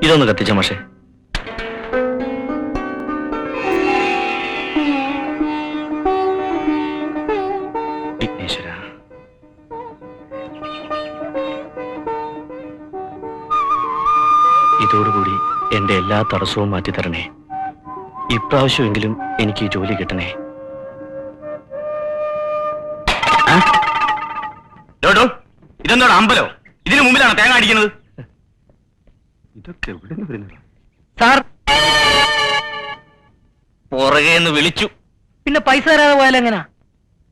ഇതൊന്ന് കത്തിച്ച മാഷേ. വിഘ്നേശ്വര, ഇതോടുകൂടി എന്റെ എല്ലാ തടസ്സവും മാറ്റിത്തരണേ. ഇപ്രാവശ്യമെങ്കിലും എനിക്ക് ഈ ജോലി കിട്ടണേ. ഇതെന്താണ് അമ്പലോ? ഇതിനു മുമ്പിലാണ് തേങ്ങ അടിക്കുന്നത്. ഇതൊക്കെ എവിടെ നിന്ന് വരുന്നത്? സാർ പുറകെ നിന്ന് വിളിച്ചു. പിന്നെ പൈസ തരാതെ പോയാലെങ്ങനാ?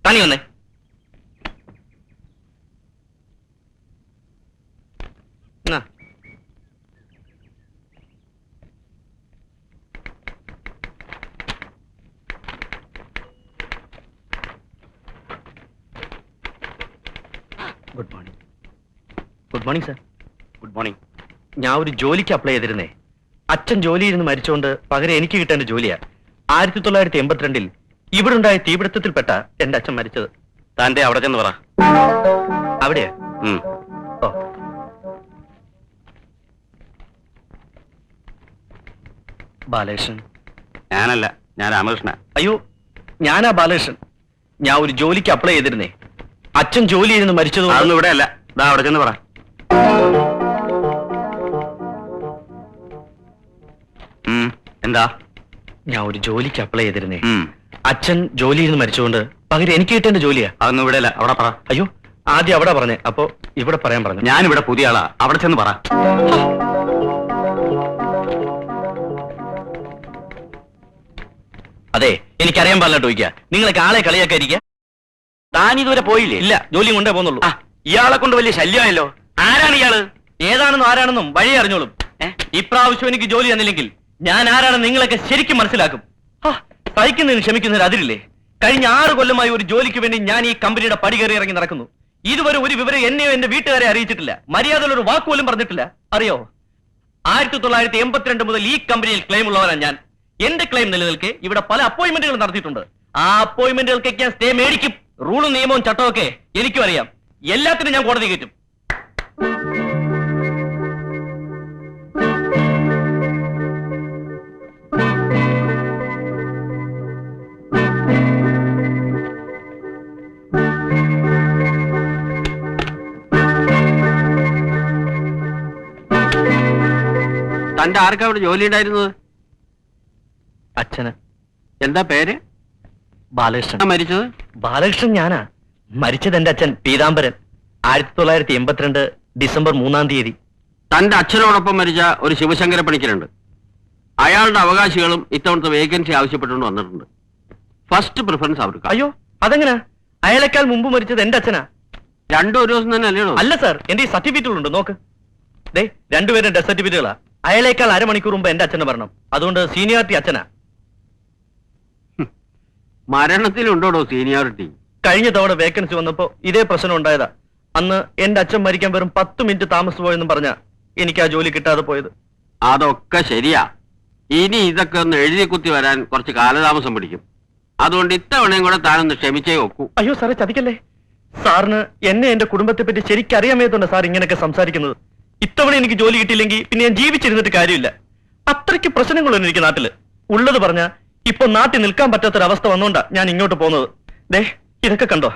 തനി വന്നേ. Good morning. Good morning sir. Good morning. ഞാൻ ഒരു ജോലിക്ക് അപ്ലൈ ചെയ്തിരുന്നേ. അച്ഛൻ ജോലിയിൽ നിന്ന് മരിച്ചുകൊണ്ട് പകരം എനിക്ക് കിട്ടേണ്ട ജോലിയാ. 1982 ഇവിടെ ഉണ്ടായ തീപിടുത്തത്തിൽപ്പെട്ട എന്റെ അച്ഛൻ മരിച്ചത്. താന്റെ അവിടെ ചെന്ന് പറ. അവിടെയാ? ഓ, ബാലകൃഷ്ണൻ? ഞാനല്ല, ഞാൻ രാമകൃഷ്ണ. അയ്യോ, ഞാനാ ബാലകൃഷ്ണൻ. ഞാൻ ഒരു ജോലിക്ക് അപ്ലൈ ചെയ്തിരുന്നേ. അച്ഛൻ ജോലിയിൽ നിന്ന് മരിച്ചത്. അതൊന്നും ഇവിടെ അല്ല, അവിടെ ചെന്ന് പറ. എന്താ? ഞാൻ ഒരു ജോലിക്ക് അപ്ലൈ ചെയ്തിരുന്നേ. അച്ഛൻ ജോലിയിൽ നിന്ന് മരിച്ചുകൊണ്ട് പകരം എനിക്ക് കിട്ടേണ്ട ജോലിയാ. അതൊന്നും ഇവിടെ അല്ല, അവിടെ പറ. അയ്യോ, ആദ്യം അവിടെ പറഞ്ഞേ, അപ്പൊ ഇവിടെ പറയാൻ പറഞ്ഞു. ഞാനിവിടെ പുതിയ ആളാ, അവിടെ ചെന്ന് പറ. അതെ, എനിക്കറിയാൻ പാടില്ല ചോദിക്കുക. നിങ്ങളൊക്കെ ആളെ കളിയാക്കാതിരിക്കുക. താൻ ഇതുവരെ പോയില്ലേ? ഇല്ല, ജോലി കൊണ്ടേ പോന്നുള്ളൂ. ഇയാളെ കൊണ്ട് വലിയ ശല്യമായല്ലോ. ആരാണ് ഇയാള്? ഏതാണെന്നും ആരാണെന്നും വഴി അറിഞ്ഞോളും. ഇപ്രാവശ്യം എനിക്ക് ജോലി തന്നില്ലെങ്കിൽ ഞാൻ ആരാണെന്ന് നിങ്ങളൊക്കെ ശരിക്കും മനസ്സിലാക്കും. സഹിക്കുന്നതിന് ക്ഷമിക്കുന്നതിന് അതിരില്ലേ? കഴിഞ്ഞ 6 കൊല്ലമായി ഒരു ജോലിക്ക് വേണ്ടി ഞാൻ ഈ കമ്പനിയുടെ പടി കയറി ഇറങ്ങി നടക്കുന്നു. ഇതുവരെ ഒരു വിവരം എന്നെയോ എന്റെ വീട്ടുകാരെ അറിയിച്ചിട്ടില്ല. മര്യാദയിലൊരു വാക്കുപോലും പറഞ്ഞിട്ടില്ല. അറിയോ, 1982 മുതൽ ഈ കമ്പനിയിൽ ക്ലെയിം ഉള്ളവരാണ് ഞാൻ. എന്റെ ക്ലെയിം നിലനിൽക്കെ ഇവിടെ പല അപ്പോയിന്റ്മെന്റുകൾ നടത്തിയിട്ടുണ്ട്. ആ അപ്പോയിന്റ്മെന്റുകൾക്കൊക്കെ ഞാൻ സ്റ്റേ മേടിക്കും. റൂളും നിയമവും ചട്ടവും ഒക്കെ എനിക്കും അറിയാം. എല്ലാത്തിനും ഞാൻ കോടതി കയറ്റും. തന്റെ ആർക്കാ അവിടെ ജോലി ഉണ്ടായിരുന്നത്? അച്ഛന്. എന്താ പേര്? ബാലകൃഷ്ണൻ. മരിച്ചത്? ബാലകൃഷ്ണൻ ഞാനാ. മരിച്ചത് എന്റെ അച്ഛൻ പീതാംബരൻ. 1982 ഡിസംബർ 3-ാം തീയതി. തന്റെ അച്ഛനോടൊപ്പം മരിച്ച ഒരു ശിവശങ്കര പണിക്കരുണ്ട്. അയാളുടെ അവകാശികളും ഇത്തവണത്തെ വേക്കൻസി ആവശ്യപ്പെട്ടുകൊണ്ട് വന്നിട്ടുണ്ട്. ഫസ്റ്റ് പ്രിഫറൻസ് അവർക്ക്. അയ്യോ, അതെങ്ങനാ? അയാളെക്കാൾ മുമ്പ് മരിച്ചത് എന്റെ അച്ഛനാ. രണ്ടും ഒരു ദിവസം തന്നെ അല്ലയോ? അല്ല സാർ, എന്റെ ഈ സർട്ടിഫിക്കറ്റുകളുണ്ട്, നോക്ക്. ദേ, രണ്ടുപേരും ഡെത്ത് സർട്ടിഫിക്കറ്റുകളാ. അയാളേക്കാൾ അരമണിക്കൂർ മുമ്പ് എന്റെ അച്ഛനെ മരണം. അതുകൊണ്ട് സീനിയോറിറ്റി അച്ഛനാ. മരണത്തിലുണ്ടോടോ സീനിയോറിറ്റി? കഴിഞ്ഞ തവണ വേക്കൻസി വന്നപ്പോ ഇതേ പ്രശ്നം ഉണ്ടായതാ. അന്ന് എന്റെ അച്ഛൻ മരിക്കാൻ വെറും 10 മിനിറ്റ് താമസിച്ചു പോയെന്നും പറഞ്ഞ എനിക്ക് ആ ജോലി കിട്ടാതെ പോയത്. അതൊക്കെ ശരിയാ. ഇനി ഇതൊക്കെ ഒന്ന് എഴുതി കുത്തി വരാൻ കുറച്ച് കാലതാമസം പിടിക്കും. അതുകൊണ്ട് ഇത്തവണയും കൂടെ താനൊന്ന് ക്ഷമിച്ചേ ഒക്കൂ. അയ്യോ സാറേ, ചതിക്കല്ലേ. സാറിന് എന്നെ എന്റെ കുടുംബത്തെ പറ്റി ശരിക്കറിയാമേതുണ്ട് സാർ ഇങ്ങനെയൊക്കെ സംസാരിക്കുന്നത്. ഇത്തവണ എനിക്ക് ജോലി കിട്ടിയില്ലെങ്കിൽ പിന്നെ ഞാൻ ജീവിച്ചിരുന്നിട്ട് കാര്യമില്ല. അത്രയ്ക്ക് പ്രശ്നങ്ങളൊന്നും എനിക്ക് നാട്ടില്. ഉള്ളത് പറഞ്ഞ ഇപ്പൊ നാട്ടിൽ നിൽക്കാൻ പറ്റാത്തൊരവസ്ഥ വന്നോണ്ടാ ഞാൻ ഇങ്ങോട്ട് പോകുന്നത്. ദേ, ഇതൊക്കെ കണ്ടോ?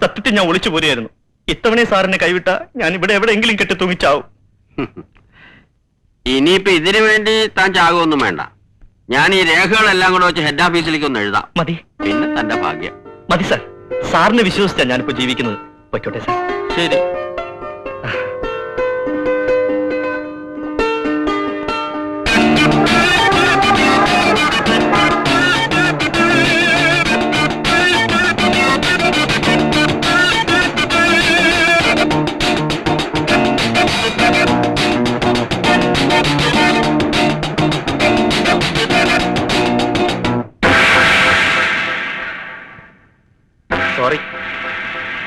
സത്യത്തിൽ ഞാൻ ഒളിച്ചു പോരുകയായിരുന്നു. ഇത്തവണ സാറിനെ കൈവിട്ട ഞാൻ ഇവിടെ എവിടെയെങ്കിലും കെട്ടി തൂങ്ങിച്ചാവും. ഇനിയിപ്പോ ഇതിനു വേണ്ടി താൻ ചാകുമൊന്നും വേണ്ട. ഞാൻ ഈ രേഖകളെല്ലാം കൂടെ വെച്ച് ഹെഡ് ഓഫീസിലേക്ക് ഒന്ന് എഴുതാം. മതി. പിന്നെ തന്റെ ഭാഗ്യം. മതി സാർ. സാറിനെ വിശ്വസിച്ചാ ഞാനിപ്പോ ജീവിക്കുന്നത്. പൊയ്ക്കോട്ടെ സാർ. ശരി. Sorry.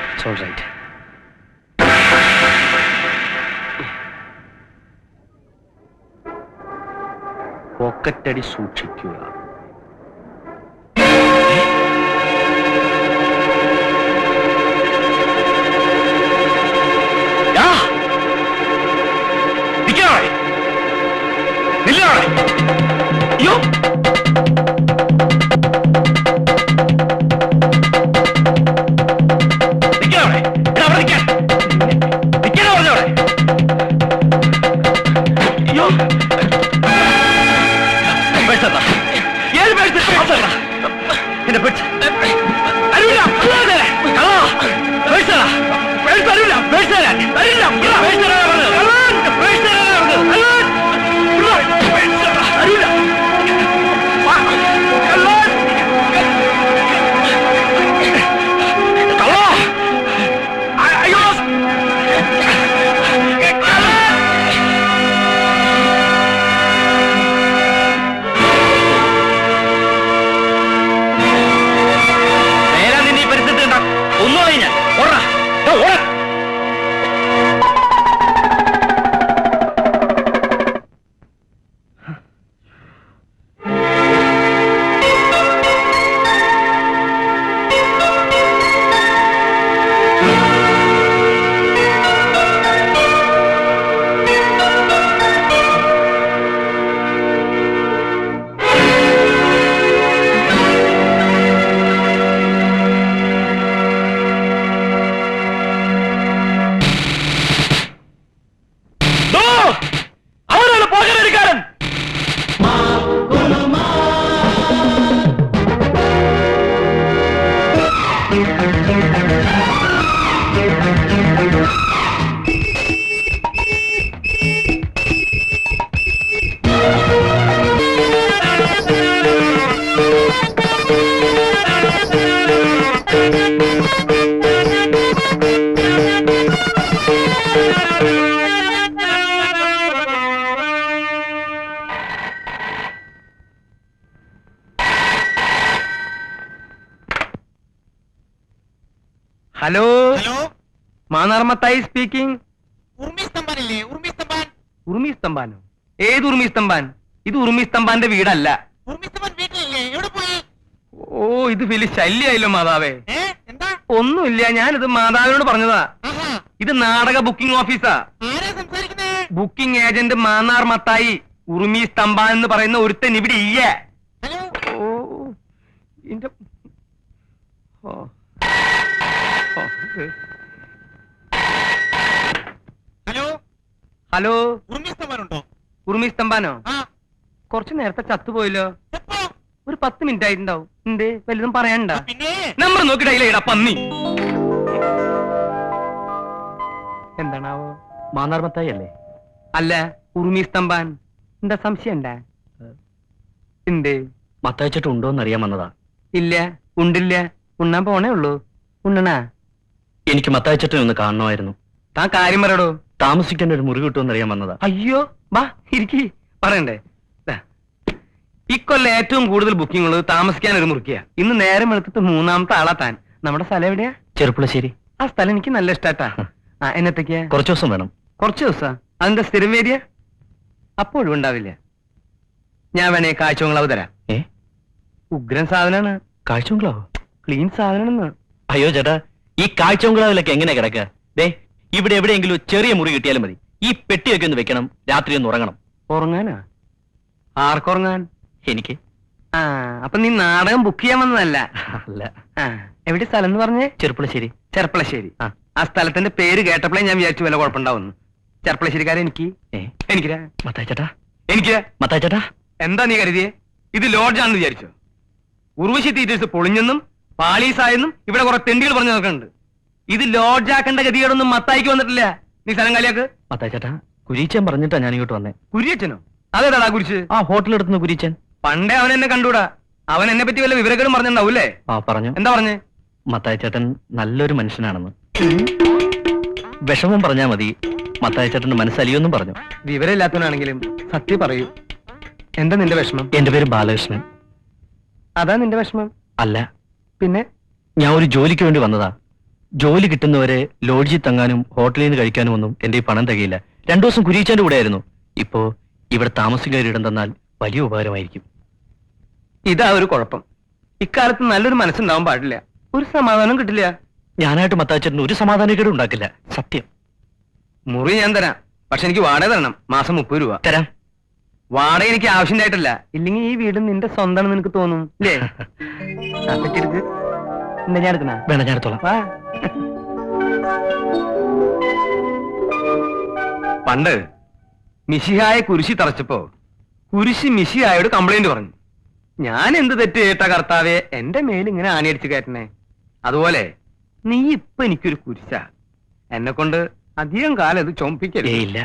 It's all right. പോക്കറ്റടി സൂക്ഷിക്കുക. Hello hello, Mannar Mathai speaking. ഉർമി സ്തംഭാനില്ലേ? ഉർമി സ്തംഭാൻ. ഉറുമി സ്തംഭാനോ? ഏത് ഉറുമി സ്തംഭാൻ? ഇത് ഉറുമി സ്തംഭാന്റെ വീടല്ല. ഉർമി സ്തംഭാൻ വീട്ടിലില്ലേ? എവിടെ പോയി? ഓ, ഇത് വലിയ ശല്യായല്ലോ മാതാവേ. എന്താ? ഒന്നുമില്ല, ഞാനിത് മാതാവിനോട് പറഞ്ഞതാ. ആഹാ, ഇത് നാടക ബുക്കിംഗ് ഓഫീസാ. ആരാ സംസാരിക്കുന്നേ? Booking agent Mannar Mathai. ഉറുമി സ്തംഭാൻ എന്ന് പറയുന്ന ഒരുത്തൻ ഇവിടെ ഇല്ല. ഹലോ, ഓ, ഇന്റെ ഓ ഓ, ഹലോ, ഹലോ, ഉർമി സ്തംഭാൻ ഉണ്ടോ? ഉറുമി സ്തംഭാനോ? ആ, കുറച്ചു നേരത്തെ ചത്തുപോയല്ലോ. എപ്പോ? ഒരു 10 മിനിറ്റ് ആയിട്ടുണ്ടാവും. എന്തേ, വലുതും പറയാനുണ്ടാ? പിന്നെ നമ്പർ നോക്കിയിടാ പന്നി. എന്താണാവോ? മാന്നാർമത്തായി അല്ലേ? അല്ല, ഉറുമി സ്തംഭാൻ. എന്താ സംശയം ഉണ്ടാ? എന്തേ? മത്തായിച്ചിട്ട് ഉണ്ടോന്ന് അറിയാൻ വന്നതാ. ഇല്ല, ഉണ്ടില്ല. ഉണ്ണാൻ പോണേ ഉള്ളൂ. ഉണ്ണണാ? എനിക്ക് മത്തായിച്ചിട്ടിനെ ഒന്ന് കാണണമായിരുന്നു. താൻ കാര്യം പറയടോ. താമസിക്കാൻ ഒരു മുറി കിട്ടുമെന്ന് അറിയാൻ വന്നതാ. അയ്യോ, വാ ഇരിക്കി. പറയണ്ടേ? ദാ, ഇക്കൊല്ലം ഏറ്റവും കൂടുതൽ ബുക്കിംഗ് ഉള്ളത് താമസിക്കാൻ ഒരു മുറിക്കുക. ഇന്ന് നേരം എടുത്തിട്ട് 3ാമത്തെ ആളാ താൻ. നമ്മുടെ സ്ഥലം എവിടെയാ? ചെറുപ്പുളശ്ശേരി. ആ സ്ഥലം എനിക്ക് നല്ല ഇഷ്ടാട്ടാ. ആ, എന്നത്തേക്കാ? കുറച്ചു ദിവസം വേണം. കുറച്ച് ദിവസാ? അതിന്റെ സ്ഥിരം വേരിയ? അപ്പോഴും ഉണ്ടാവില്ല. ഞാൻ വേണേ കാഴ്ചകളവ് തരാം. ഏ, ഉഗ്രൻ സാധനാണ്. കാഴ്ചബംഗ്ലാവോ? ക്ലീൻ സാധനാണെന്ന്. അയ്യോ ചേട്ടാ, ഈ കാഴ്ചബംഗ്ലാവിലൊക്കെ എങ്ങനെ കിടക്കുക? ദേ, ഇവിടെ എവിടെയെങ്കിലും ഒരു ചെറിയ മുറി കിട്ടിയാലും മതി. ഈ പെട്ടിയൊക്കെ ഒന്ന് വെക്കണം, രാത്രി ഒന്ന് ഉറങ്ങണം. ഉറങ്ങാനാ? ആർക്കുറങ്ങാൻ? എനിക്ക്. ആ, അപ്പൊ നീ നാടകം ബുക്ക് ചെയ്യാൻ വന്നതല്ല? അല്ല. ആ, എവിടെ സ്ഥലം എന്ന് പറഞ്ഞേ? ചെറുപ്പുളശ്ശേരി. ചെർപ്പളശ്ശേരി. ആ. ആ സ്ഥലത്തിന്റെ പേര് കേട്ടപ്പോഴേ ഞാൻ വിചാരിച്ചു വല്ല കുഴപ്പമുണ്ടാവുന്നു. ചെർപ്പളശ്ശേരിക്കാരെ എനിക്ക് ഏ, എനിക്കിരാ മത്തായി ചേട്ടാ, എനിക്ക് മത്തായി ചേട്ടാ. എന്താ നീ കരുതിയേ? ഇത് ലോഡ്ജാണെന്ന് വിചാരിച്ചോ? ഉർവശി തീറ്റേഴ്സ് പൊളിഞ്ഞെന്നും പാളീസായെന്നും ഇവിടെ കുറെ തെണ്ടികൾ പറഞ്ഞു നോക്കുന്നുണ്ട്. ഇത് ലോഡ്ജാക്കേണ്ട ഗതികേടൊന്നും മത്തായിക്ക് വന്നിട്ടില്ല. നീ സ്ഥലം കാലിയാക്ക്. മത്തായി ചേട്ടാ, കുരീച്ചൻ പറഞ്ഞിട്ടാ ഞാൻ ഇങ്ങോട്ട് വന്നേ. കുരിയച്ചനോ? അതേതാടാ കുരിച്ച്? ആ ഹോട്ടലെടുത്തുനിന്ന് കുരീച്ചൻ. പണ്ടേ അവൻ എന്നെ കണ്ടൂടാ. അവൻ എന്നെ പറ്റി വല്ല വിവരക്കേടും പറഞ്ഞിട്ടുണ്ടാവൂല്ലേ? ആ പറഞ്ഞു. എന്താ പറഞ്ഞേ? മത്തായി ചേട്ടൻ നല്ലൊരു മനുഷ്യനാണെന്ന്. വിഷമം പറഞ്ഞാ മതി, മത്തായി ചേട്ടന്റെ മനസ്സലിയൊന്നും പറഞ്ഞു. വിവരമില്ലാത്തവനാണെങ്കിലും സത്യം പറയൂ. എന്താ നിന്റെ വിഷമം? എന്റെ പേര് ബാലകൃഷ്ണൻ. അതാ നിന്റെ വിഷമം? അല്ല, പിന്നെ? ഞാൻ ഒരു ജോലിക്ക് വേണ്ടി വന്നതാ. ജോലി കിട്ടുന്നവരെ ലോഡ്ജിൽ തങ്ങാനും ഹോട്ടലിൽ നിന്ന് കഴിക്കാനും ഒന്നും എന്റെ ഈ പണം തികയില്ല. 2 ദിവസം കുരീച്ചന്റെ കൂടെ ആയിരുന്നു. ഇപ്പോ ഇവിടെ താമസിക്കാൻ ഒരിടം തന്നാൽ വലിയ ഉപകാരമായിരിക്കും. ഇതാ ഒരു കുഴപ്പം. ഇക്കാലത്ത് നല്ലൊരു മനസ്സുണ്ടാവാൻ പാടില്ല. ഒരു സമാധാനം കിട്ടില്ല. ഞാനായിട്ട് മത്താച്ചേട്ടന് ഒരു സമാധാനക്കേടും ഉണ്ടാക്കില്ല, സത്യം. മുറി ഞാൻ തരാം. പക്ഷെ എനിക്ക് വാടക തരണം. മാസം 30 രൂപ തരാം. വാടക എനിക്ക് ആവശ്യമായിട്ടല്ല. ഇല്ലെങ്കിൽ ഈ വീട് നിന്റെ സ്വന്തമാണെന്ന് നിനക്ക് തോന്നും അല്ലേ? എടുക്ക്. എന്താ ഞാൻ എടുക്കണ? വേണം, ഞാൻ എടുത്തോളാം. വാ. പണ്ട് മിശിഹായെ കുരിശി തറച്ചപ്പോ കുരിശി മിശിഹായോട് കംപ്ലൈന്റ് പറഞ്ഞു. ഞാൻ എന്ത് തെറ്റ് കേട്ട കർത്താവെ എന്റെ മേലിങ്ങനെ ആണിയടിച്ച് കയറ്റണേ. അതുപോലെ നീ ഇപ്പൊ എനിക്കൊരു കുരിശ. എന്നെ കൊണ്ട് അധികം കാലം ഇത് ചൊമ്പിക്കരുത്. ഇല്ല.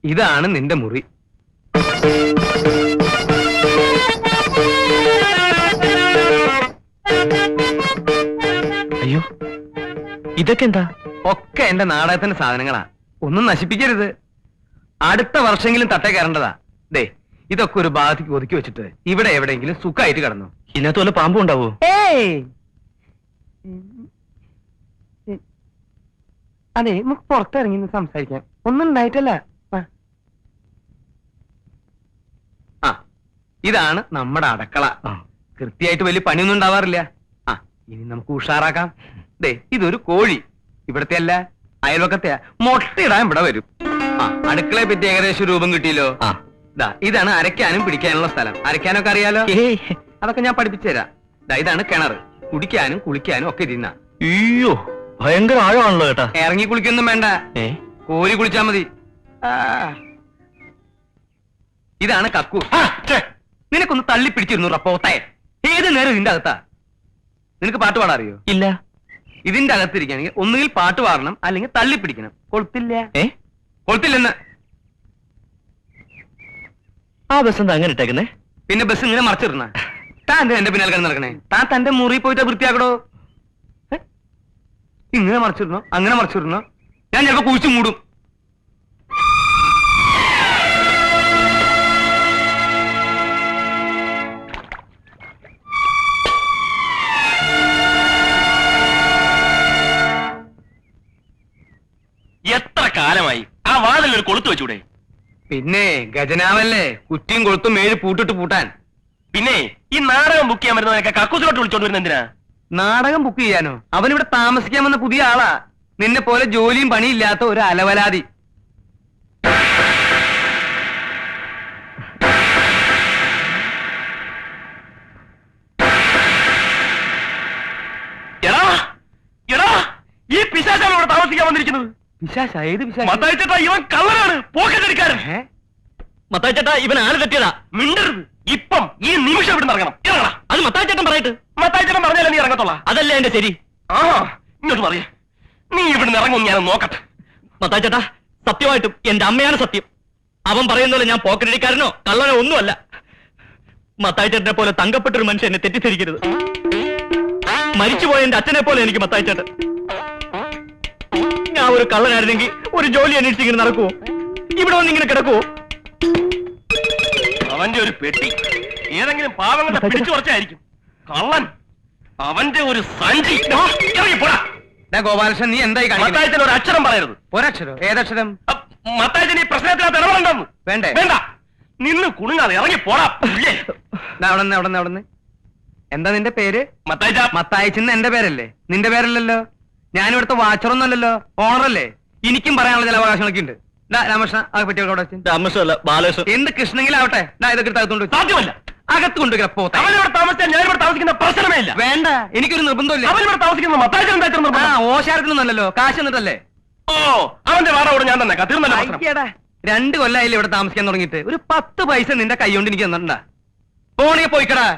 ഇതാണ് നിന്റെ മുറി. അയ്യോ, ഇതൊക്കെ എന്താ? ഒക്കെ എന്റെ നാടകത്തിന്റെ സാധനങ്ങളാ. ഒന്നും നശിപ്പിക്കരുത്. അടുത്ത വർഷമെങ്കിലും തട്ടേ കയറേണ്ടതാ. ദേ, ഇതൊക്കെ ഒരു ഭാഗത്തേക്ക് ഒതുക്കി വെച്ചിട്ട് ഇവിടെ എവിടെയെങ്കിലും സുഖമായിട്ട് കിടന്നു. ഇതിനകത്ത് വല്ല പാമ്പും ഉണ്ടാവോ? അതെ, നമുക്ക് പുറത്തിറങ്ങി സംസാരിക്കാം. ഒന്നും ഉണ്ടായിട്ടല്ല. ആ, ഇതാണ് നമ്മുടെ അടുക്കള. ആ. കൃത്യമായിട്ട് വലിയ പണിയൊന്നും ഉണ്ടാവാറില്ല. ആ, ഇനി നമുക്ക് ഉഷാറാക്കാം. ദേ, ഇതൊരു കോഴി. ഇവിടത്തെ അല്ല, അയൽവക്കത്തെയാ. മുട്ടയിടാൻ ഇവിടെ വരും. ആ, അടുക്കളയെ പറ്റി ഏകദേശം രൂപം കിട്ടിയല്ലോ. ആ. ദാ, ഇതാണ് അരയ്ക്കാനും പിടിക്കാനുള്ള സ്ഥലം. അരയ്ക്കാനൊക്കെ അറിയാലോ? ഏയ്, അതൊക്കെ ഞാൻ പഠിപ്പിച്ചു തരാം. ദാ, ഇതാണ് കിണർ. കുടിക്കാനും കുളിക്കാനും ഒക്കെ ഇരുന്ന. അയ്യോ, ഭയങ്കര ആഴമാണല്ലോ ചേട്ടാ. ഇറങ്ങി കുളിക്കൊന്നും വേണ്ട, ഏ, കോരി കുളിച്ചാ മതി. ആ. ഇതാണ് കക്കു. നിനക്കൊന്ന് തള്ളി പിടിച്ചിരുന്നു റപ്പോത്തെ. ഏത് നേരം ഇതിന്റെ അകത്താ? നിനക്ക് പാട്ട് പാടാൻ അറിയോ? ഇല്ല. ഇതിന്റെ അകത്തിരിക്കുകയാണെങ്കിൽ ഒന്നുകിൽ പാട്ട് പാടണം അല്ലെങ്കിൽ തള്ളിപ്പിടിക്കണം. കൊളുത്തില്ല. കൊളുത്തില്ലെന്ന്. ആ ബസ് എന്താ അങ്ങനെ ഇട്ടേക്കുന്നേ? പിന്നെ ബസ് ഇങ്ങനെ മറച്ചിടണ. താൻ എന്താ എന്റെ പിന്നാലെ കിടന്ന് നടക്കണേ? താൻ തന്റെ മുറി പോയിട്ട് വൃത്തിയാക്കടോ. ഇങ്ങനെ മറച്ചിടണോ അങ്ങനെ മറച്ചിടണോ? ഞാൻ ചിലപ്പോ കുഴിച്ചു മൂടും. എത്ര കാലമായി ആ വാതിൽ ഒരു കൊളുത്ത് വെച്ചൂടെ? പിന്നെ ഗജനാവല്ലേ, കുറ്റിയും കൊളുത്തും മേല് പൂട്ടിട്ട് പൂട്ടാൻ. പിന്നെ ഈ നാടകം ബുക്ക് ചെയ്യാൻ വരുന്നവരൊക്കെ കക്കൂസിലോട്ട് വിളിച്ചോണ്ട് വരുന്ന എന്തിനാ? നാടകം ബുക്ക് ചെയ്യാനോ? അവനിവിടെ താമസിക്കാൻ വന്ന പുതിയ ആളാ. നിന്നെ പോലെ ജോലിയും പണിയില്ലാത്ത ഒരു അലവലാതി. എടാ എടാ, ഈ പിശാചാണ് ഇവിടെ താമസിക്കാൻ വന്നിരിക്കുന്നത്. പിശാച? ഏത് പിശാച? മത്തായി ചേട്ടാ, ഇവൻ കള്ളനാണ്, പോക്കറ്റടിക്കാരൻ. മത്തായി ചേട്ടാ, ഇവൻ ആള് തെറ്റിയതാ. മിണ്ടരുത്. ഇപ്പം ഈ നിമിഷം ഇവിടെ ഇറങ്ങണം. ഇറങ്ങണം. അത് മത്തായി ചേട്ടൻ പറയട്ടെ. മത്തായി ചേട്ടൻ പറഞ്ഞാലേ നീ ഇറങ്ങത്തോളാം. അതല്ലേ എന്റെ ശരി. ആ ഇങ്ങോട്ട് പറയേ. നീ ഇവിടുന്ന് ഇറങ്ങും, ഞാൻ നോക്കട്ടെ. മത്തായി ചേട്ടാ, സത്യമായിട്ടും എന്റെ അമ്മയാണ് സത്യം. അവൻ പറയുന്നത് ഞാൻ പോക്കറ്റടിക്കാരനോ കള്ളനോ ഒന്നുമല്ല. മത്തായി ചേട്ടനെ പോലെ തങ്കപ്പെട്ടൊരു മനുഷ്യൻ എന്നെ തെറ്റിദ്ധരിക്കരുത്. മരിച്ചുപോയ എന്റെ അച്ഛനെ പോലെ എനിക്ക് മത്തായി ചേട്ടൻ. ഞാൻ ഒരു കള്ളനായിരുന്നെങ്കിൽ ഒരു ജോലി അന്വേഷിച്ച് ഇങ്ങനെ നടക്കുവോ? ഇവിടെ വന്ന് ഇങ്ങനെ കിടക്കുവോ? അവന്റെ ഒരു പെട്ടി ഏതെങ്കിലും പാവങ്ങളുടെ പിടിച്ചു കുറച്ചായിരിക്കും. കള്ളൻ, അവന്റെ ഒരു സഞ്ചി. ഇറങ്ങിപ്പോടാ. ഗോപാലകൃഷ്ണൻ, നീ എന്തായി മത്തായിച്ചൻ ഒരു അക്ഷരം പറയരുത്. ഒരക്ഷരോ? ഏതക്ഷരം? മത്തായിച്ചൻ ഈ പ്രശ്നത്തിനകത്ത് ഇടപെടണ്ടെന്ന്. വേണ്ടേ? വേണ്ട. നിന്ന് കുണുങ്ങാതെ ഇറങ്ങി പോടാ. അവിടെ എന്താ നിന്റെ പേര്? മത്തായിച്ച. മത്തായിച്ചെന്ന് എന്റെ പേരല്ലേ? നിന്റെ പേരല്ലല്ലോ. ഞാനിവിടുത്തെ വാച്ചറൊന്നുമല്ലല്ലോ, ഓണറല്ലേ. എനിക്കും പറയാനുള്ള ചില അവകാശങ്ങളൊക്കെ ഉണ്ട്. രാമകൃഷ്ണ, അത് പറ്റിയ രാമകൃഷ്ണല്ല, ബാലകൃഷ്ണൻ. എന്ത് കൃഷ്ണങ്കിലും ആവട്ടെ, ഇതൊക്കെ അകത്തോണ്ട് സാധ്യമല്ല. അകത്ത് കൊണ്ടുവരാ. പോത്ത അവനിവിടെ താമസിച്ചാൽ ഞാനിവിടെ താമസിക്കുന്ന പ്രശ്നമേ ഇല്ല. വേണ്ട, എനിക്കൊരു നിർബന്ധമില്ല. അവനിവിടെ താമസിക്കുന്ന മത്തായിച്ചൻ ഓശാരത്തിനൊന്നല്ലോ, കാശ് എന്നിട്ടല്ലേ. ഓ, അവന്റെ വാടോട് ഞാൻ തന്നെ തീർന്നല്ലോ. 2 കൊല്ലായില്ലേ ഇവിടെ താമസിക്കാൻ തുടങ്ങിയിട്ട്. ഒരു 10 പൈസ നിന്റെ കൈ കൊണ്ട് എനിക്ക് തന്നിട്ടുണ്ടാ? പോണേ പോയിക്കടാ.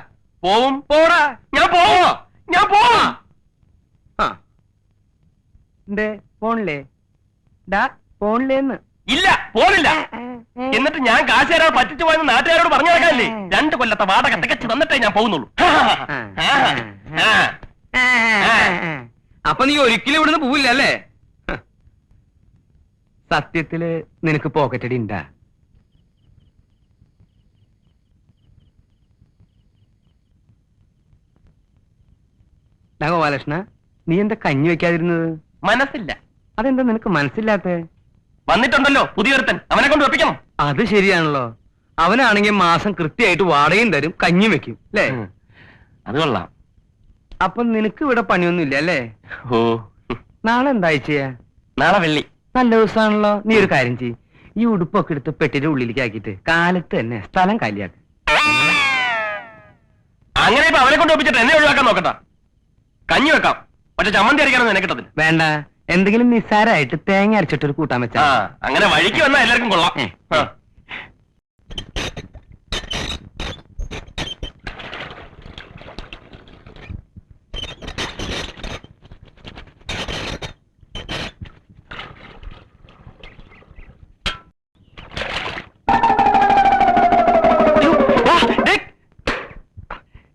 പോവും. പോടാ. ഞാൻ പോവോ? ഞാൻ പോവാ. പോണില്ലേ? ഡാ പോണില്ലേന്ന്. ഇല്ല, പോണില്ല. എന്നിട്ട് ഞാൻ കാശ് തരാൻ പറ്റിച്ചു പോയെന്ന് നാട്ടുകാരോട് പറഞ്ഞു നടക്കാനല്ലേ? 2 കൊല്ലത്തെ വാടക തികച്ചു തന്നിട്ടേ ഞാൻ പോകുന്നുള്ളൂ. അപ്പൊ നീ ഒരിക്കലും ഇവിടുന്ന് പോവില്ല അല്ലേ? സത്യത്തില് നിനക്ക് പോക്കറ്റടി ഉണ്ടാ? ഗോപാലകൃഷ്ണ, നീ എന്താ കഞ്ഞി വെക്കാതിരുന്നത്? മനസ്സില്ല. അതെന്താ നിനക്ക് മനസ്സില്ലാത്ത? വന്നിട്ടുണ്ടല്ലോ പുതിയൊരുത്തൻ, അവനെ കൊണ്ട് വെപ്പിക്കണം. അത് ശരിയാണല്ലോ. അവനാണെങ്കിൽ മാസം കൃത്യമായിട്ട് വാടകയും തരും, കഞ്ഞി വെക്കും അല്ലേ? അത് കൊള്ളാം. അപ്പൊ നിനക്ക് ഇവിടെ പണിയൊന്നും ഇല്ല അല്ലേ? ഓ, നാളെ എന്താ ചെയ്യാ? നാളെ വെള്ളി. നല്ല ദിവസമാണല്ലോ. നീ ഒരു കാര്യം ചെയ്യ്, ഈ ഉടുപ്പൊക്കെ എടുത്ത് പെട്ടിയുടെ ഉള്ളിലേക്ക് ആക്കിയിട്ട് കാലത്ത് തന്നെ സ്ഥലം കാലിയാക്ക്. അങ്ങനെ ഇപ്പൊ അവനെ കൊണ്ട് ഒപ്പിച്ചിട്ട് എന്നെ ഒഴിവാക്കാൻ നോക്കണ്ട. കഞ്ഞി വെക്കാം, പക്ഷെ ചമ്മന്തി അരയ്ക്കാനൊന്നും എന്നെ കിട്ടത്തില്ല. വേണ്ട, എന്തെങ്കിലും നിസ്സാരമായിട്ട് തേങ്ങ അരച്ചിട്ടൊരു കൂട്ടാൻ വെച്ചാ. അങ്ങനെ വഴിക്ക് വന്നാൽ എല്ലാവർക്കും കൊള്ളാം.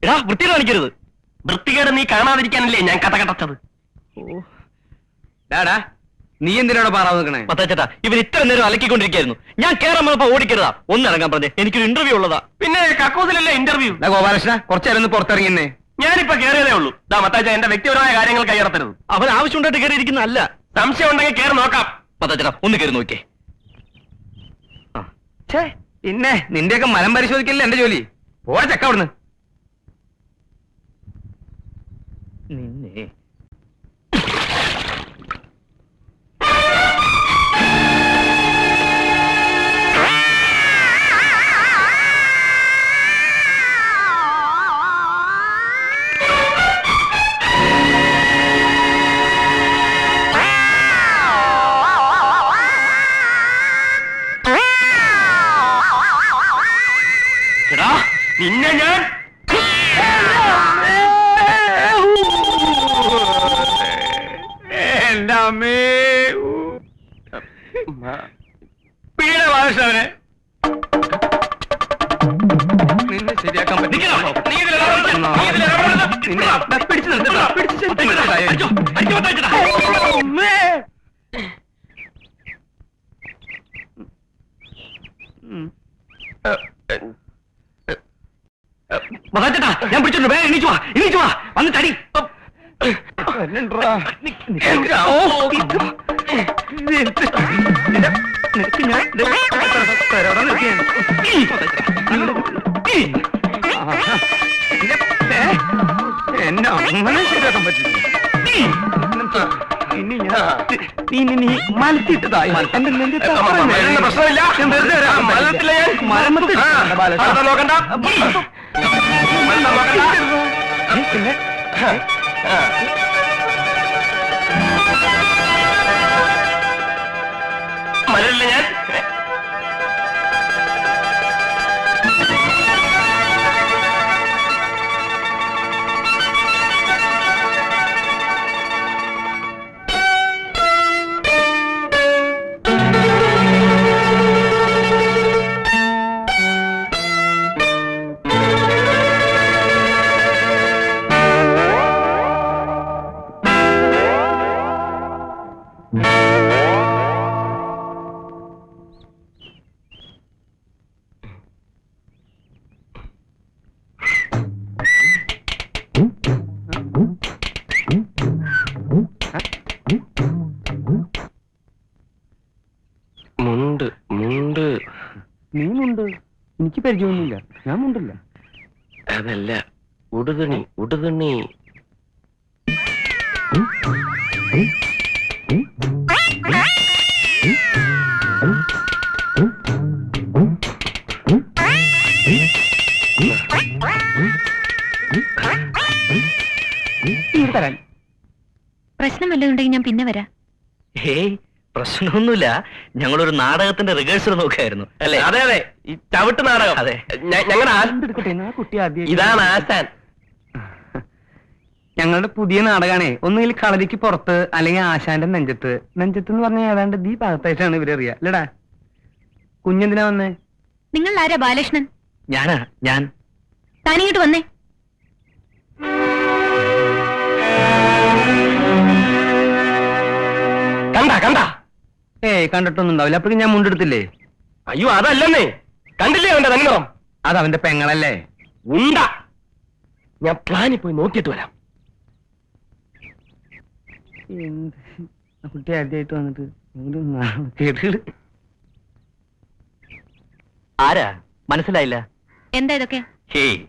എടാ, വൃത്തി കാണിക്കരുത്. വൃത്തികേട് നീ കാണാതിരിക്കാനല്ലേ ഞാൻ കഥ കടച്ചത്. ഡാടാ, നീ എന്തിനാണ് പാറാവ് നിൽക്കണേ? മത്താച്ചേട്ടാ, ഇവർ ഇത്ര നേരം അലക്കിക്കൊണ്ടിരിക്കായിരുന്നു. ഞാൻ കേറാൻ വന്നപ്പോ ഓടിക്കരുതാ. ഒന്നിറങ്ങാൻ പറഞ്ഞേ, എനിക്കൊരു ഇന്റർവ്യൂ ഉള്ളതാ. പിന്നെ കക്കൂസിലല്ലേ ഇന്റർവ്യൂ. ഗോപാലകൃഷ്ണ, കുറച്ചേരം പുറത്തിറങ്ങിന്നേ. ഞാനിപ്പോ കയറിയതേ ഉള്ളൂ. മത്താച്ച, എന്റെ വ്യക്തിപരമായ കാര്യങ്ങൾ കൈയടത്തരുത്. അവൻ ആവശ്യമുണ്ടായിട്ട് കയറിയിരിക്കുന്നതല്ല. സംശയം ഉണ്ടെങ്കിൽ കയറി നോക്കാം. മത്താച്ചേട്ടാ, ഒന്ന് കയറി നോക്കിയേ. പിന്നെ നിന്റെയൊക്കെ മനം പരിശോധിക്കല്ലേ എന്റെ ജോലി. പോടാ ചക്ക അവിടുന്ന്. നിന്നെ നിന്നെ ഞാൻ അമ്മേ പിഴ ബാലകൃഷ്ണനെ നിന്നെ ശരിയാക്കാൻ പറ്റില്ല. നിന്നെ പിടിച്ചു നിർത്തണ്ട. പിടിച്ച് അമ്മേ. മതാച്ചേട്ടാ, ഞാൻ പിടിച്ചിട്ടുണ്ട്. വേഗം എണീച്ചു വാ വന്ന് തടി. നിനക്ക് ഞാൻ എന്നെ അങ്ങനെ ശരിയാക്കാൻ പറ്റില്ല. ഇനി നീ മലത്തിട്ടതായി എന്റെ പ്രശ്നമില്ല. നോക്കണ്ട. പിന്നെ മലല്ല ഞാൻ. നീ മുണ്ട്. എനിക്ക് പരിചയമൊന്നുമില്ല. ഞാൻ മുണ്ടില്ല. അതല്ല, ഉടുതുണി. തരാൻ പ്രശ്നം വല്ലതുണ്ടെങ്കിൽ ഞാൻ പിന്നെ വരാം. ഹേയ്, പ്രശ്നമൊന്നുമില്ല. ഞങ്ങളൊരു നാടകത്തിന്റെ റിഹേഴ്സൽ നോക്കായിരുന്നു അല്ലേ? അതെ, ഈ ചവിട്ട് നാടകം. അതെ, ഞങ്ങളുടെ എടുക്കട്ടെ. ആ കുട്ടി ആദ്യം ഇതാണ് ആശാൻ. ഞങ്ങളുടെ പുതിയ നാടകമാണേ. ഒന്നുകിൽ കളരിക്ക് പുറത്ത്, അല്ലെങ്കിൽ ആശാന്റെ നെഞ്ചത്ത്. നെഞ്ചത്ത് എന്ന് പറഞ്ഞാൽ ഏതാണ്ട് ഈ ഭാഗത്തായിട്ടാണ് ഇവരറിയാ അല്ലടാ. കുഞ്ഞെന്തിനാ വന്നേ? നിങ്ങൾ ആരാ ബാലകൃഷ്ണൻ? ഞാൻ താനിങ്ങോട്ട് വന്നേ. കണ്ട ഏയ് കണ്ടിട്ടൊന്നും ഉണ്ടാവില്ല. അപ്പോഴും ഞാൻ മുണ്ടെടുത്തില്ലേ? അയ്യോ, അതല്ലെന്നേ. കണ്ടില്ലേ അവന്റെ തന്നിറം? അത് അവന്റെ പെങ്ങളല്ലേ. ഉണ്ട. ഞാൻ പ്ലാനിൽ പോയി നോക്കിയിട്ട് വരാം. കുട്ടി ആദ്യമായിട്ട് വന്നിട്ട് കേട്ടുകള്. ആരാ? മനസ്സിലായില്ല. എന്താ ഇതൊക്കെ? ഹേയ്,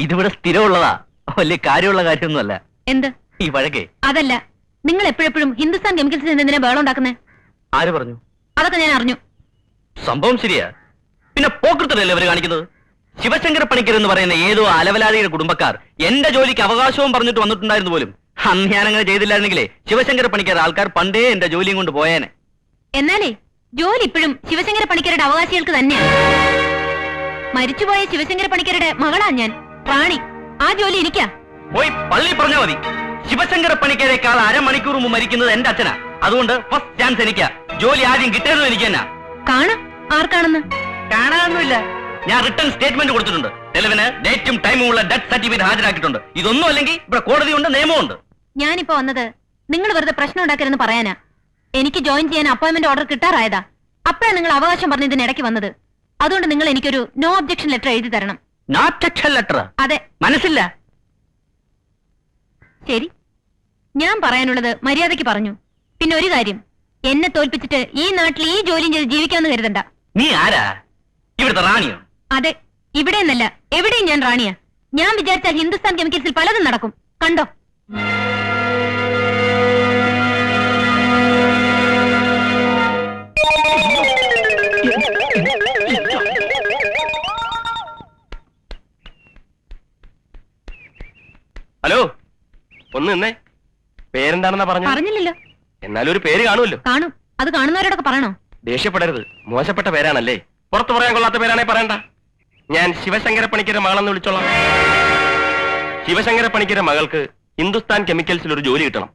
ഇതിവിടെ സ്ഥിരമുള്ളതാ. വലിയ കാര്യമുള്ള കാര്യമൊന്നുമല്ല എന്ത് ഈ വഴക്കേ. അതല്ല, നിങ്ങൾ എപ്പോഴെപ്പോഴും ഹിന്ദുസ്ഥാൻ കെമിക്കൽസിൽ എന്തിനാ ബഹളം ഉണ്ടാക്കുന്നേ? ആര് പറഞ്ഞു? അതൊക്കെ ഞാൻ അറിഞ്ഞു. സംഭവം ശരിയാ. പിന്നെ പോക്കൃത്തല്ലേ അവര് കാണിക്കുന്നത്? ശിവശങ്കര പണിക്കർ എന്ന് പറയുന്ന ഏതോ അലവലാതിയുടെ കുടുംബക്കാർ എന്റെ ജോലിക്ക് അവകാശവും പറഞ്ഞിട്ട് വന്നിട്ടുണ്ടായിരുന്നു പോലും. അന്ന് ഞാനങ്ങനെ ചെയ്തില്ലായിരുന്നെങ്കിലേ ശിവശങ്കര പണിക്കർ ആൾക്കാർ പണ്ടേ എന്റെ ജോലിയും കൊണ്ട് പോയേനെ. എന്നാലേ ജോലി ഇപ്പോഴും ശിവശങ്കര പണിക്കരുടെ അവകാശികൾക്ക് തന്നെയാണ്. മരിച്ചുപോയ ശിവശങ്കര പണിക്കരുടെ മകളാ ഞാൻ, റാണി. ആ ജോലി എനിക്കാ. പോയി പള്ളി പറഞ്ഞാ മതി. ശിവശങ്കര പണിക്കരേക്കാൾ അരമണിക്കൂർ മുമ്പ് മരിക്കുന്നത് എന്റെ അച്ഛനാ. അതുകൊണ്ട് ഫസ്റ്റ് ചാൻസ് എനിക്കാ. ജോലി ആദ്യം കിട്ടിയതും എനിക്ക് തന്നെ. കാണാം ആർക്കാണെന്ന്. കാണാനൊന്നുമില്ല. ഞാൻ റിട്ടേൺ സ്റ്റേറ്റ്മെന്റ് കൊടുത്തിട്ടുണ്ട്. തെളിവിന് ഡേറ്റും ടൈമും ഉള്ള ഡെത്ത് സർട്ടിഫിക്കറ്റ് ഹാജരാക്കിയിട്ടുണ്ട്. ഇതൊന്നും അല്ലെങ്കിൽ ഇവിടെ കോടതിയുണ്ട്, നിയമമുണ്ട്. ഞാനിപ്പോ വന്നത് നിങ്ങൾ വെറുതെ പ്രശ്നം ഉണ്ടാക്കരുതെന്ന് പറയാനാ. എനിക്ക് ജോയിൻ ചെയ്യാൻ അപ്പോയിന്റ്മെന്റ് ഓർഡർ കിട്ടാറായതാ. അപ്പോഴാണ് നിങ്ങൾ അവകാശം പറഞ്ഞ് ഇതിനിടയ്ക്ക് വന്നത്. അതുകൊണ്ട് നിങ്ങൾ എനിക്കൊരു നോ ഒബ്ജക്ഷൻ ലെറ്റർ എഴുതി തരണം. Note letter? അതെ. മനസ്സില്ല. ശരി, ഞാൻ പറയാനുള്ളത് മര്യാദയ്ക്ക് പറഞ്ഞു. പിന്നെ ഒരു കാര്യം, എന്നെ തോൽപ്പിച്ചിട്ട് ഈ നാട്ടിൽ ഈ ജോലിയും ചെയ്ത് ജീവിക്കാമെന്ന് കരുതണ്ട. നീ ആരാ? ഇവിടുത്തെ റാണിയോ? അതെ, ഇവിടെ എന്നല്ല, എവിടെയും ഞാൻ റാണിയാ. ഞാൻ വിചാരിച്ചാൽ ഹിന്ദുസ്ഥാൻ കെമിക്കൽസിൽ പലതും നടക്കും. കണ്ടോ? ഹലോ, ഒന്ന് നിന്നേ. പേരെന്താണെന്നാ പറഞ്ഞു? പറഞ്ഞില്ലല്ലോ. എന്നാലും ഒരു പേര് കാണുമല്ലോ. കാണും. അത് കാണുന്നവരോടൊക്കെ പറയണോ? ദേഷ്യപ്പെടരുത്. മോശപ്പെട്ട പേരാണല്ലേ. പുറത്തു പറയാൻ കൊള്ളാത്ത പേരാണേ പറയണ്ട. ഞാൻ ശിവശങ്കര പണിക്കരുടെ മകളെന്ന് വിളിച്ചോളാം. ശിവശങ്കര പണിക്കരുടെ മകൾക്ക് ഹിന്ദുസ്ഥാൻ കെമിക്കൽസിൽ ഒരു ജോലി കിട്ടണം.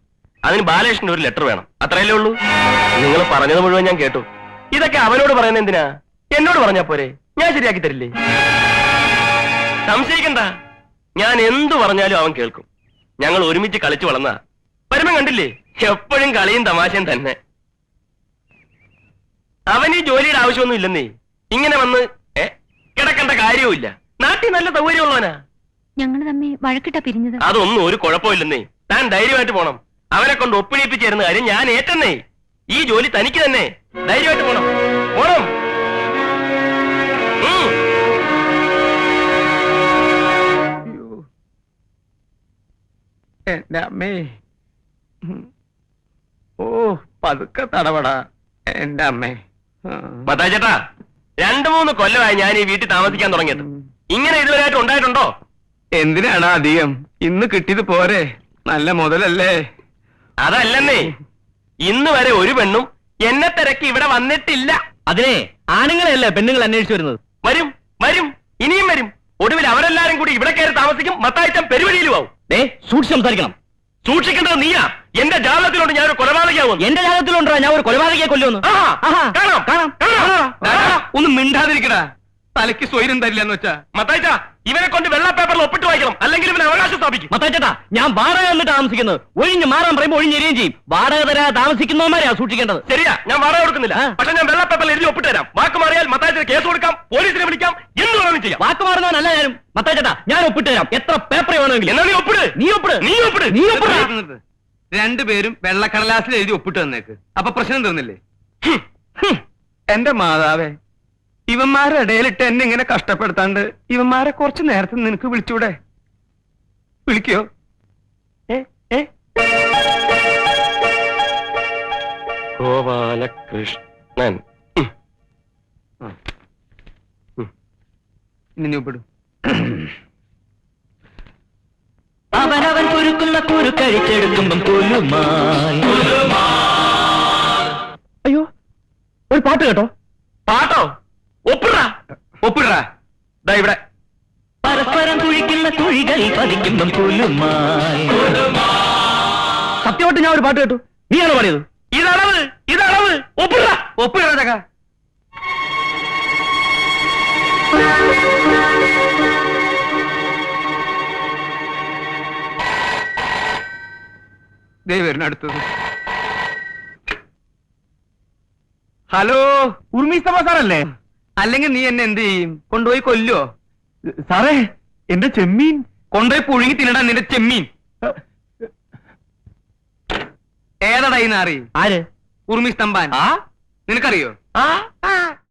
അതിന് ബാലകൃഷ്ണന് ഒരു ലെറ്റർ വേണം, അത്രയല്ലേ ഉള്ളൂ. നിങ്ങൾ പറഞ്ഞത് മുഴുവൻ ഞാൻ കേട്ടു. ഇതൊക്കെ അവനോട് പറയുന്നത് എന്തിനാ? എന്നോട് പറഞ്ഞാ പോരെ, ഞാൻ ശരിയാക്കി തരില്ലേ. സംശയിക്കണ്ട, ഞാൻ എന്തു പറഞ്ഞാലും അവൻ കേൾക്കും. ഞങ്ങൾ ഒരുമിച്ച് കളിച്ചു വളർന്ന വരുമ്പം കണ്ടില്ലേ, എപ്പോഴും കളിയും തമാശയും തന്നെ. അവന് ഈ ജോലിയുടെ ആവശ്യമൊന്നും ഇല്ലെന്നേ. ഇങ്ങനെ വന്ന് കിടക്കേണ്ട കാര്യവുമില്ല. നാട്ടിൽ നല്ല സൗകര്യമുള്ളവനാ. ഞങ്ങൾ തമ്മിൽ വഴക്കിട്ടാ പിരിഞ്ഞത്. അതൊന്നും ഒരു കുഴപ്പമില്ലെന്നേ. താൻ ധൈര്യമായിട്ട് പോണം. അവനെ കൊണ്ട് ഒപ്പിടിപ്പിച്ചിരുന്ന കാര്യം ഞാൻ ഏറ്റെന്നേ. ഈ ജോലി തനിക്ക് തന്നെ. ധൈര്യമായിട്ട് പോണം, പോണം. എന്റെ അമ്മേ, ഓ പതുക്കെ തടവടാ എന്റെ അമ്മേ. മത്തായി ചേട്ടാ, 2-3 കൊല്ലമായി ഞാൻ ഈ വീട്ടിൽ താമസിക്കാൻ തുടങ്ങിയത്. ഇങ്ങനെ ഇതുവരെയായിട്ട് ഉണ്ടായിട്ടുണ്ടോ? എന്തിനാണ് അധികം? ഇന്ന് കിട്ടിയത് പോരെ, നല്ല മുതലല്ലേ. അതല്ലെന്നേ, ഇന്ന് വരെ ഒരു പെണ്ണും എന്നെ തിരക്കി ഇവിടെ വന്നിട്ടില്ല. അതിനെ ആണുങ്ങളെയല്ലേ പെണ്ണുങ്ങൾ അന്വേഷിച്ചു വരുന്നത്. വരും വരും, ഇനിയും വരും. ഒടുവിൽ അവരെല്ലാരും കൂടി ഇവിടെ കയറി താമസിക്കും. മത്തായിച്ചൻ പെരുവഴിയിലും ആവും. സൂക്ഷിച്ച് സംസാരിക്കണം. സൂക്ഷിക്കേണ്ടത് നീയാ. എന്റെ ജാതകത്തിലുണ്ട് ഞാൻ ഒരു കൊലപാതകയാവുന്നു. എന്റെ ജാതകത്തിലുണ്ടോ ഞാൻ ഒരു കൊലപാതകയെ കൊല്ലുന്നു. ഒന്ന് മിണ്ടാതിരിക്കടാ, തലയ്ക്ക് സ്വൈര്യം തരില്ലെന്ന് വെച്ചാ. മത്തായിച്ച, ഇവനെ കൊണ്ട് വെള്ള പേപ്പറിൽ ഒപ്പിട്ട് വായിക്കണം, അല്ലെങ്കിൽ ഇവനെ അവകാശം സ്ഥാപിക്കും. മത്തായിച്ചേട്ടാ, ഞാൻ വാടക വന്നിട്ട് താമസിക്കുന്നത്. ഒഴിഞ്ഞ് മാറാൻ പറയുമ്പോൾ ഒഴിഞ്ഞെരിയും ചെയ്യും. വാടക തരാ താമസിക്കുന്നവന്മാരെയാ സൂക്ഷിക്കേണ്ടത്. ശരിയാ, ഞാൻ വാടക കൊടുക്കുന്നില്ല. പക്ഷെ ഞാൻ വെള്ള പേപ്പറിൽ എഴുതി ഒപ്പിട്ട് തരാം. വാക്ക് മാറിയാൽ മത്തായിച്ചന് കേസ് കൊടുക്കാം, പോലീസിനെ വിളിക്കാം, എന്ത് വേണമെങ്കിലും ചെയ്യാം. വാക്ക് മാറുന്നവനല്ല ഞാനും. മത്തായിച്ചേട്ടാ, ഞാൻ ഒപ്പിട്ട് തരാം. എത്ര പേപ്പർ വേണമെങ്കിലും. എന്നാ നീ ഒപ്പിട്, നീ ഒപ്പിട്, നീ ഒപ്പിട്, നീ ഒപ്പിട്. രണ്ടുപേരും വെള്ളക്കടലാസിൽ എഴുതി ഒപ്പിട്ട് തന്നേക്ക്. അപ്പൊ പ്രശ്നം തീർന്നില്ലേ? എന്റെ മാതാവേ, ഇവന്മാരുടെ ഇടയിലിട്ട് എന്നെ ഇങ്ങനെ കഷ്ടപ്പെടുത്താണ്ട് ഇവന്മാരെ കുറച്ച് നേരത്തെ നിനക്ക് വിളിച്ചൂടെ? വിളിക്കോ? ഗോപാലകൃഷ്ണൻ. ഇനി നീ ഒപ്പിടും. അവനവൻ കുരുക്കുന്ന കുരുക്കഴിച്ചെടുക്കുമ്പം അയ്യോ, ഒരു പാട്ട് കേട്ടോ. പാട്ടോ? ഒപ്പിടാ, ഒപ്പിടാ. ദാ ഇവിടെ. പരസ്പരം കുഴിക്കുന്ന കുഴികൾ പതിക്കുമ്പം സത്യമായിട്ട് ഞാൻ ഒരു പാട്ട് കേട്ടു. നീയാണോ പാടിയത്? ഇതളവ്, ഇതളവ്. ഒപ്പിടാ, ഒപ്പിടാ ചക്ക. ദൈവം അടുത്തത്. ഹലോ, ഉർമിസ്തഫ സാറല്ലേ? അല്ലെങ്കിൽ നീ എന്നെ എന്ത് ചെയ്യും? കൊണ്ടുപോയി കൊല്ലോ? സാറേ, എന്റെ ചെമ്മീൻ കൊണ്ടുപോയി പുഴുങ്ങി തിന്നടാ നിന്റെ ചെമ്മീൻ. ഏതടാ ഈ നാറി? ആര്? ഉർമി സ്തംഭാൻ. നിനക്കറിയോ?